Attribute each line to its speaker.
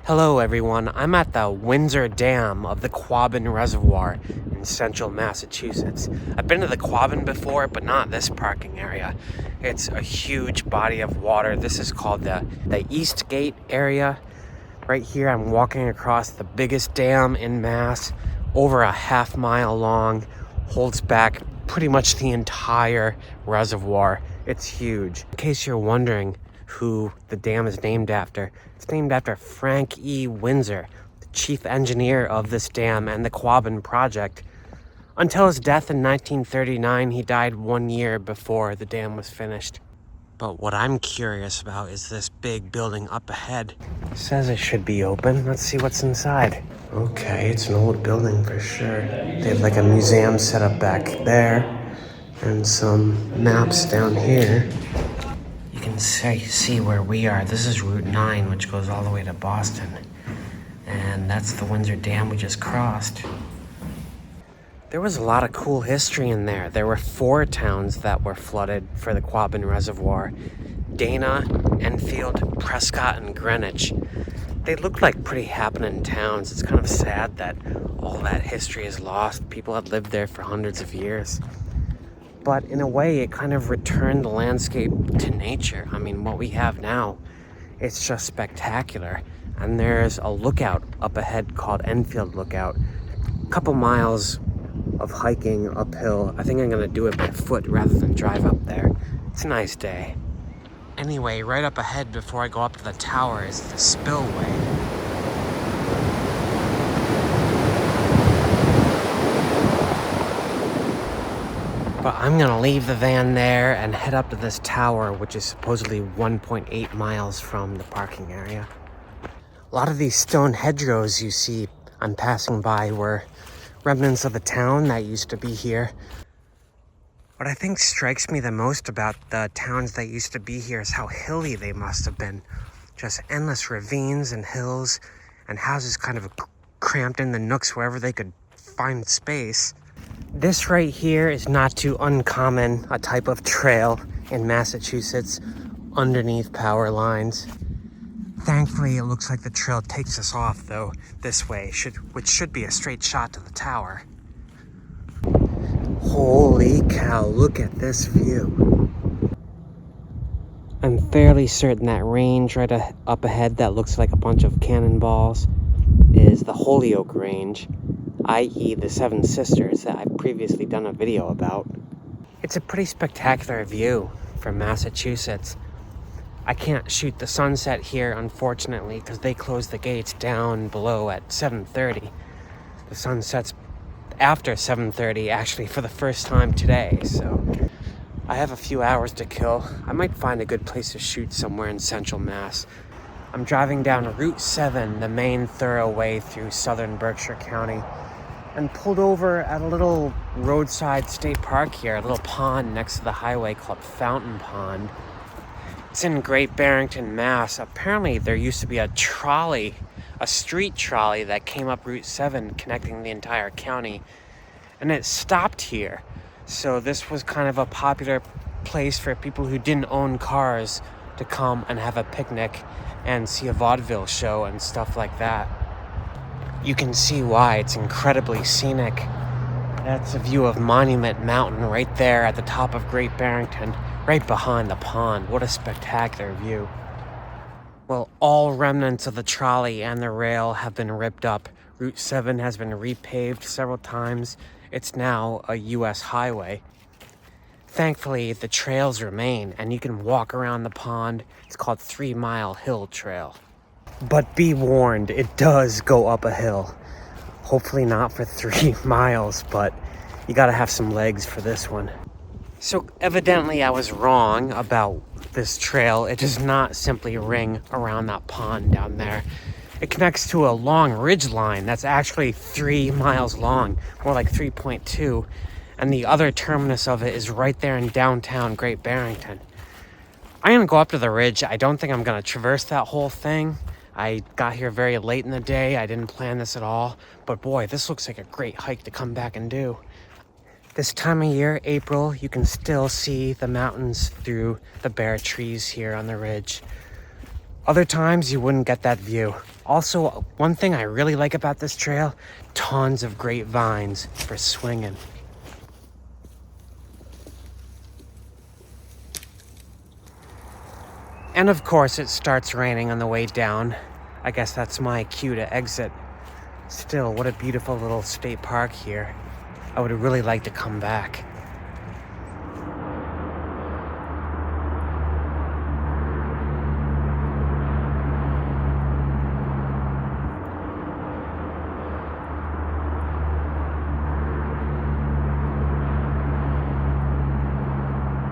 Speaker 1: Hello everyone, I'm at the Winsor Dam of the Quabbin Reservoir in central Massachusetts. I've been to the Quabbin before, but not this parking area. It's a huge body of water. This is called the East Gate area. Right here I'm walking across the biggest dam in Mass, over a half-mile long, holds back pretty much the entire reservoir. It's huge. In case you're wondering who the dam is named after, it's named after Frank E. Winsor, the chief engineer of this dam and the Quabbin project. Until his death in 1939, he died 1 year before the dam was finished. But what I'm curious about is this big building up ahead. It says it should be open. Let's see what's inside. Okay, it's an old building for sure. They have like a museum set up back there and some maps down here. You can see where we are. This is Route 9, which goes all the way to Boston. And that's the Windsor Dam we just crossed. There was a lot of cool history in there. There were 4 towns that were flooded for the Quabbin Reservoir: Dana, Enfield, Prescott, and Greenwich. They look like pretty happening towns. It's kind of sad that all that history is lost. People had lived there for hundreds of years. But in a way, it kind of returned the landscape to nature. I mean, what we have now, it's just spectacular. And there's a lookout up ahead called Enfield Lookout. A couple miles of hiking uphill. I think I'm gonna do it by foot rather than drive up there. It's a nice day. Anyway, right up ahead before I go up to the tower is the spillway. But I'm gonna leave the van there and head up to this tower, which is supposedly 1.8 miles from the parking area. A lot of these stone hedgerows you see I'm passing by were remnants of the town that used to be here. What I think strikes me the most about the towns that used to be here is how hilly they must have been. Just endless ravines and hills, and houses kind of cramped in the nooks wherever they could find space. This right here is not too uncommon a type of trail in Massachusetts underneath power lines. Thankfully, it looks like the trail takes us off, though, this way, which should be a straight shot to the tower. Holy cow, look at this view. I'm fairly certain that range right up ahead that looks like a bunch of cannonballs is the Holyoke Range, i.e. the Seven Sisters that I've previously done a video about. It's a pretty spectacular view from Massachusetts. I can't shoot the sunset here, unfortunately, because they close the gates down below at 7:30. The sun sets after 7:30, actually, for the first time today, so I have a few hours to kill. I might find a good place to shoot somewhere in central Mass. I'm driving down Route 7, the main thoroughway through southern Berkshire County, and pulled over at a little roadside state park here, a little pond next to the highway called Fountain Pond. It's in Great Barrington, Mass. Apparently there used to be a street trolley that came up Route 7 connecting the entire county, and it stopped here. So this was kind of a popular place for people who didn't own cars to come and have a picnic and see a vaudeville show and stuff like that. You can see why. It's incredibly scenic. That's a view of Monument Mountain right there at the top of Great Barrington, right behind the pond. What a spectacular view. Well, all remnants of the trolley and the rail have been ripped up. Route 7 has been repaved several times. It's now a U.S. highway. Thankfully, the trails remain, and you can walk around the pond. It's called 3 Mile Hill Trail. But be warned, it does go up a hill. Hopefully not for 3 miles, but you gotta have some legs for this one. So evidently I was wrong about this trail. It does not simply ring around that pond down there. It connects to a long ridge line that's actually 3 miles long, more like 3.2. And the other terminus of it is right there in downtown Great Barrington. I'm gonna go up to the ridge. I don't think I'm gonna traverse that whole thing. I got here very late in the day. I didn't plan this at all. But boy, this looks like a great hike to come back and do. This time of year, April, you can still see the mountains through the bare trees here on the ridge. Other times you wouldn't get that view. Also, one thing I really like about this trail, tons of grapevines for swinging. And of course it starts raining on the way down. I guess that's my cue to exit. Still, what a beautiful little state park here. I would really like to come back.